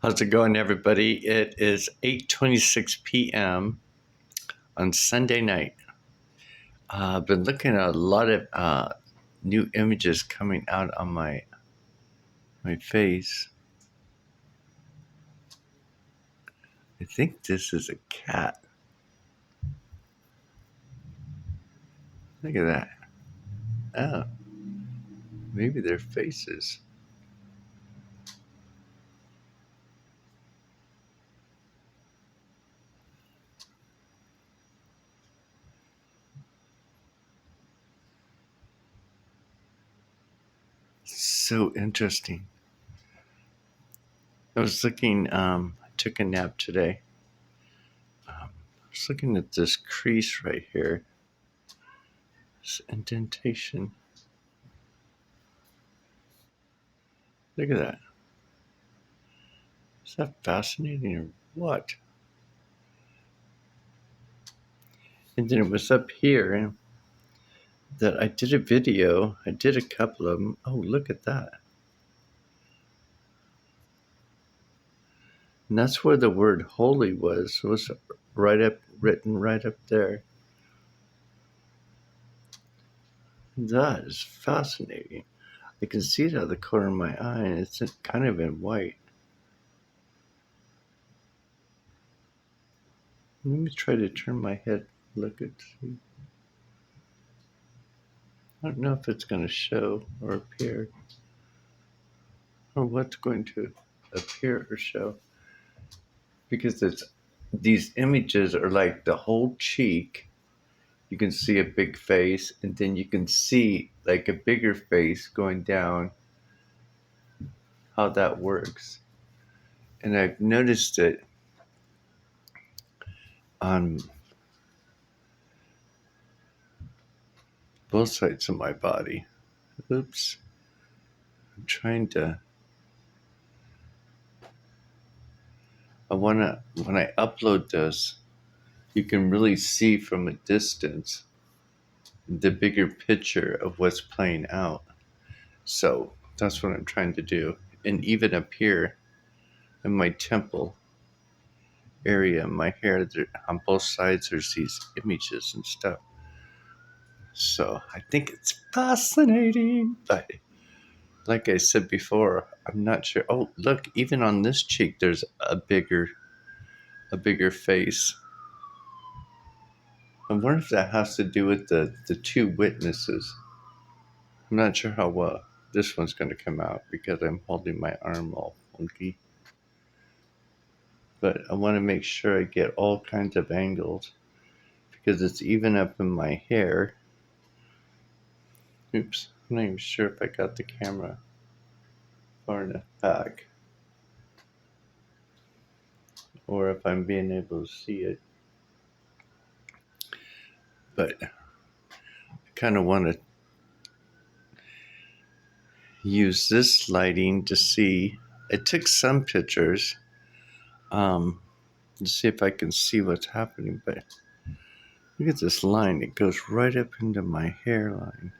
How's it going, everybody? It is 8:26 p.m. on Sunday night. I've been looking at a lot of new images coming out on my face. I think this is a cat. Look at that. Oh, maybe their faces. So interesting. I was looking. I took a nap today. I was looking at this crease right here. This indentation. Look at that. Is that fascinating or what? And then it was up here that I did a video. I did a couple of them. Oh, look at that. And that's where the word holy was. It was written right up there. That is fascinating. I can see it out of the corner of my eye, and it's kind of in white. Let me try to turn my head, look at see. I don't know if it's going to show or appear, or what's going to appear or show, because these images are like the whole cheek. You can see a big face, and then you can see like a bigger face going down, how that works. And I've noticed it on both sides of my body. Oops. I'm trying to. When I upload this, you can really see from a distance the bigger picture of what's playing out. So that's what I'm trying to do. And even up here in my temple area, my hair, on both sides, there's these images and stuff. So I think it's fascinating, but like I said before, I'm not sure. Oh, look, even on this cheek, there's a bigger face. I wonder if that has to do with the two witnesses. I'm not sure how this one's going to come out because I'm holding my arm all funky. But I want to make sure I get all kinds of angles because it's even up in my hair. Oops, I'm not even sure if I got the camera far enough back or if I'm being able to see it. But I kind of want to use this lighting to see. I took some pictures to see if I can see what's happening, but look at this line. It goes right up into my hairline.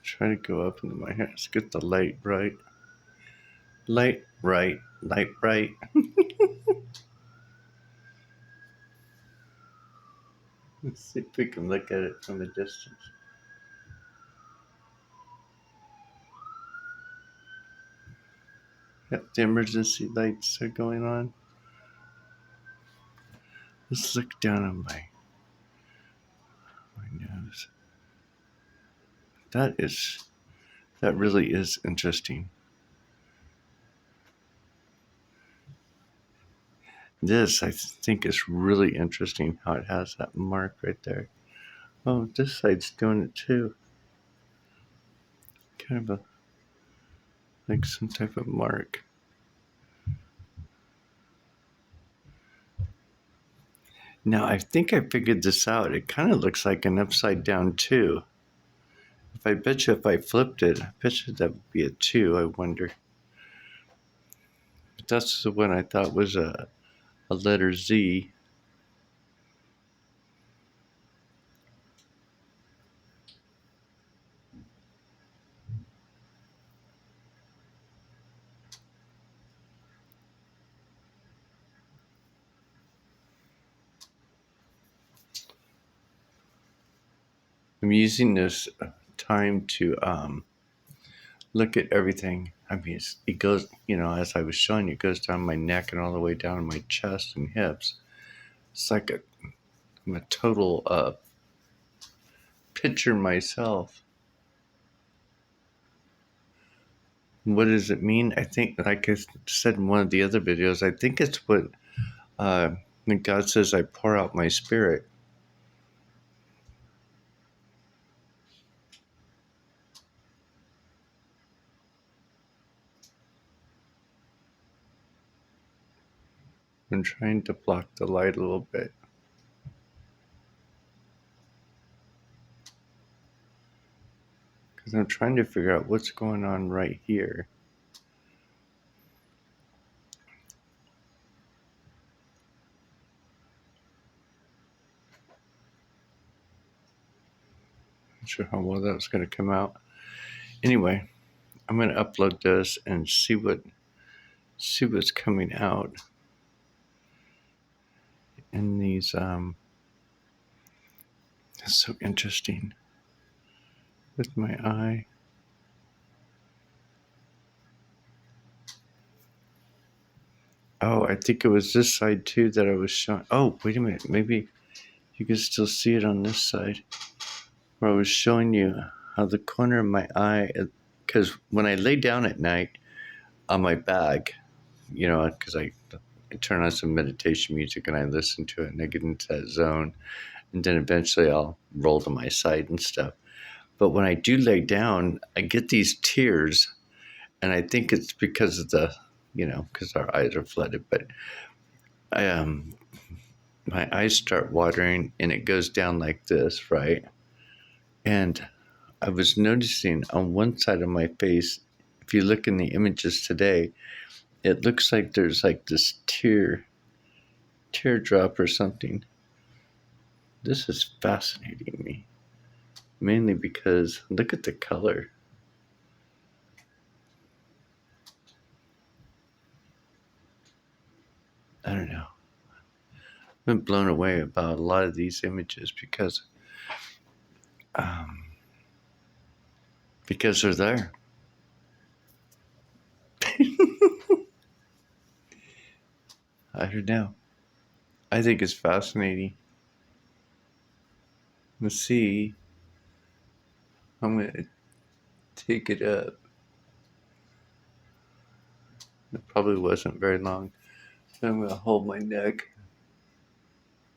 Try to go up into my hair. Let's get the light right. Light right. Light right. Let's see if we can look at it from a distance. Yep, the emergency lights are going on. Let's look down on my nose. That really is interesting. This, I think, is really interesting how it has that mark right there. Oh, this side's doing it too. Kind of like some type of mark. Now, I think I figured this out. It kind of looks like an upside down 2. I bet you if I flipped it, I bet you that would be a 2, I wonder. But that's the one I thought was a letter Z. I'm using this time to look at everything. I mean, it goes, as I was showing you, it goes down my neck and all the way down my chest and hips. It's like I'm a total picture myself. What does it mean? I think, like I said in one of the other videos, I think it's what when God says, I pour out my spirit. I'm trying to block the light a little bit. Because I'm trying to figure out what's going on right here. Not sure how well that's going to come out. Anyway, I'm going to upload this and see what's coming out in these. That's so interesting with my eye. Oh, I think it was this side too that I was showing. Oh, wait a minute. Maybe you can still see it on this side where I was showing you how the corner of my eye, because when I lay down at night on my back, because I turn on some meditation music and I listen to it and I get into that zone, and then eventually I'll roll to my side and stuff. But when I do lay down, I get these tears, and I think it's because of because our eyes are flooded. But my eyes start watering, and it goes down like this, right? And I was noticing on one side of my face, if you look in the images today, it looks like there's like this teardrop or something. This is fascinating me, mainly because look at the color. I don't know. I've been blown away about a lot of these images because they're there. I don't know. I think it's fascinating. Let's see. I'm going to take it up. It probably wasn't very long. So I'm going to hold my neck.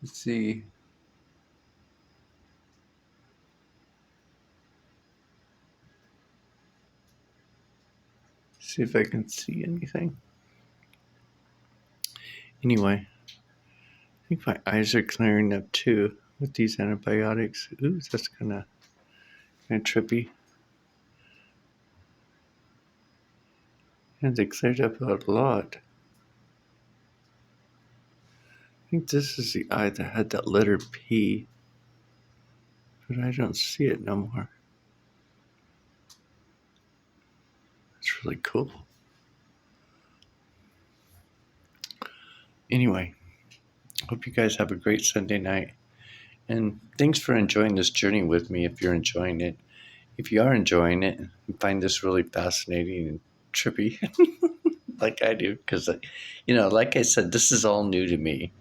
Let's see. See if I can see anything. Anyway, I think my eyes are clearing up too with these antibiotics. Ooh, that's kind of trippy. And they cleared up a lot. I think this is the eye that had that letter P, but I don't see it no more. It's really cool. Anyway, hope you guys have a great Sunday night. And thanks for enjoying this journey with me if you're enjoying it. If you are enjoying it and find this really fascinating and trippy, like I do, because, like I said, this is all new to me.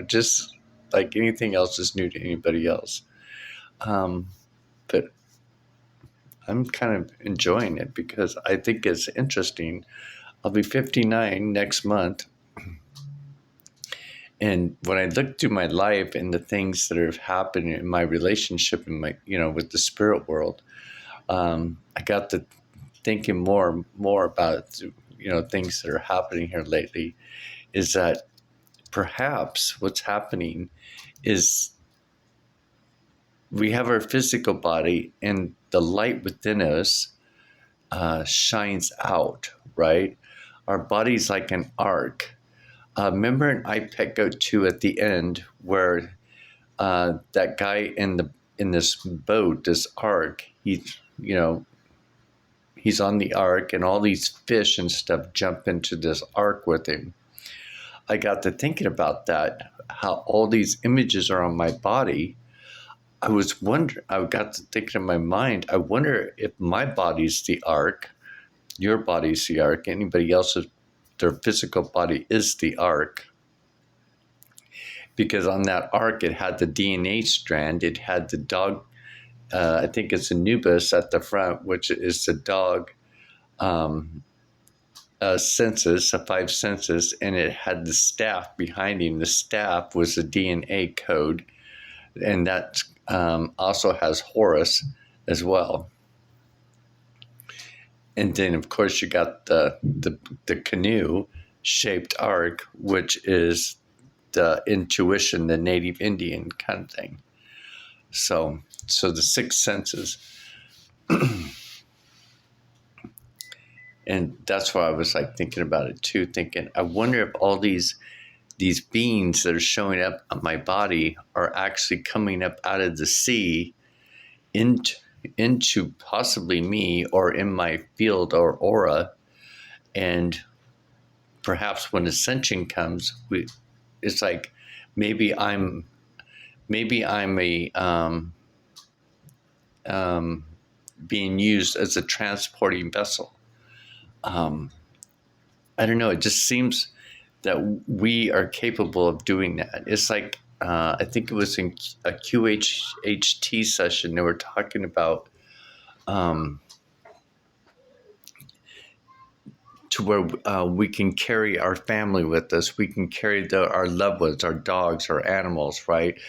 Just like anything else is new to anybody else. But I'm kind of enjoying it because I think it's interesting. I'll be 59 next month. And when I look through my life and the things that have happened in my relationship and my, with the spirit world, I got to thinking more about, things that are happening here lately, is that perhaps what's happening is we have our physical body, and the light within us shines out, right? Our body's like an arc. Remember in iPet Go 2 at the end where that guy in this boat, this ark, he's on the ark and all these fish and stuff jump into this ark with him. I got to thinking about that, how all these images are on my body. I got to thinking in my mind, I wonder if my body's the ark, your body's the ark, anybody else's, their physical body is the ark. Because on that ark, it had the DNA strand, it had the dog, I think it's Anubis at the front, which is the dog senses, the 5 senses, and it had the staff behind him. The staff was the DNA code, and that also has Horus as well. And then, of course, you got the canoe-shaped ark, which is the intuition, the native Indian kind of thing. So the 6 senses. And that's why I was like thinking about it too, thinking, I wonder if all these beings that are showing up on my body are actually coming up out of the sea into possibly me or in my field or aura. And perhaps when ascension comes, it's like maybe I'm a being used as a transporting vessel. I don't know. It just seems that we are capable of doing that. It's like, I think it was in a QHHT session, they were talking about to where we can carry our family with us. We can carry our loved ones, our dogs, our animals, right?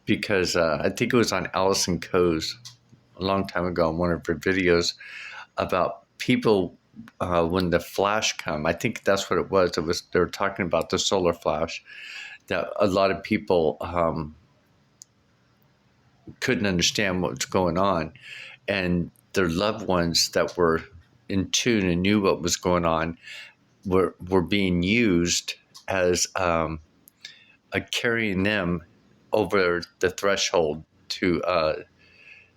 Because I think it was on Allison Coe's a long time ago in one of her videos about people when the flash come. I think that's what it was. They were talking about the solar flash, that a lot of people couldn't understand what was going on, and their loved ones that were in tune and knew what was going on were being used as carrying them over the threshold to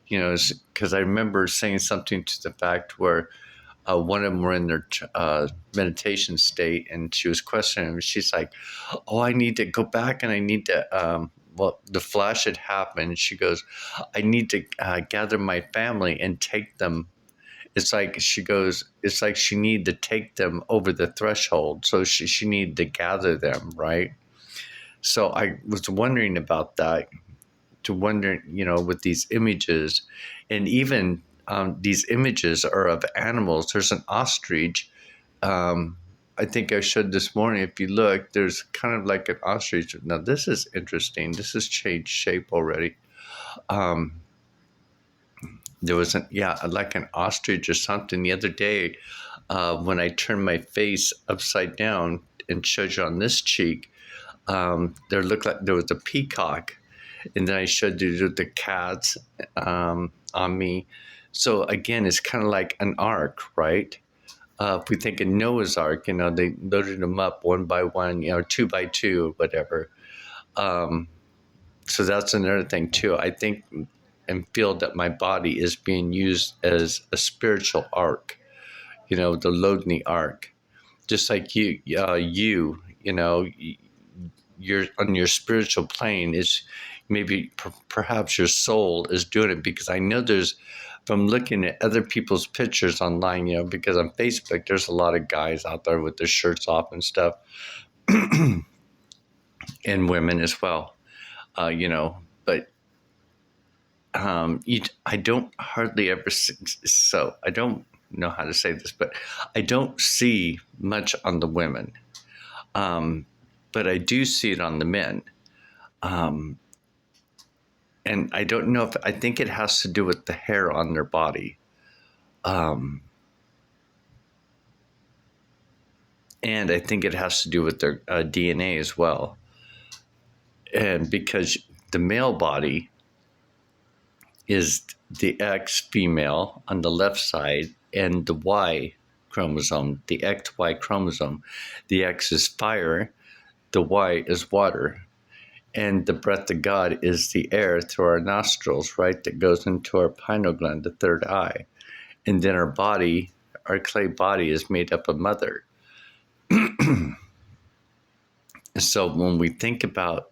because I remember saying something to the fact where one of them were in their meditation state, and she was questioning him. She's like, "Oh, I need to go back, and I need to." The flash had happened. She goes, "I need to gather my family and take them." It's like she goes, "It's like she needed to take them over the threshold, so she needed to gather them, right?" So I was wondering about that. With these images, and even. These images are of animals. There's an ostrich. I think I showed this morning. If you look, there's kind of like an ostrich. Now, this is interesting. This has changed shape already. There was like an ostrich or something the other day when I turned my face upside down and showed you on this cheek. There looked like there was a peacock, and then I showed you the cats on me. So again, it's kind of like an ark, right? If we think of Noah's Ark, they loaded them up one by one, 2 by 2 or whatever. So that's another thing too. I think and feel that my body is being used as a spiritual ark, the Lodni Ark. Just like you're on your spiritual plane is maybe perhaps your soul is doing it, because I know from looking at other people's pictures online, because on Facebook, there's a lot of guys out there with their shirts off and stuff, and women as well, but I don't hardly ever see, so I don't know how to say this, but I don't see much on the women, but I do see it on the men. And I don't know I think it has to do with the hair on their body. And I think it has to do with their DNA as well. And because the male body is the X female on the left side and the Y chromosome, the XY chromosome. The X is fire, the Y is water. And the breath of God is the air through our nostrils, right? That goes into our pineal gland, the third eye. And then our body, our clay body, is made up of mother. So when we think about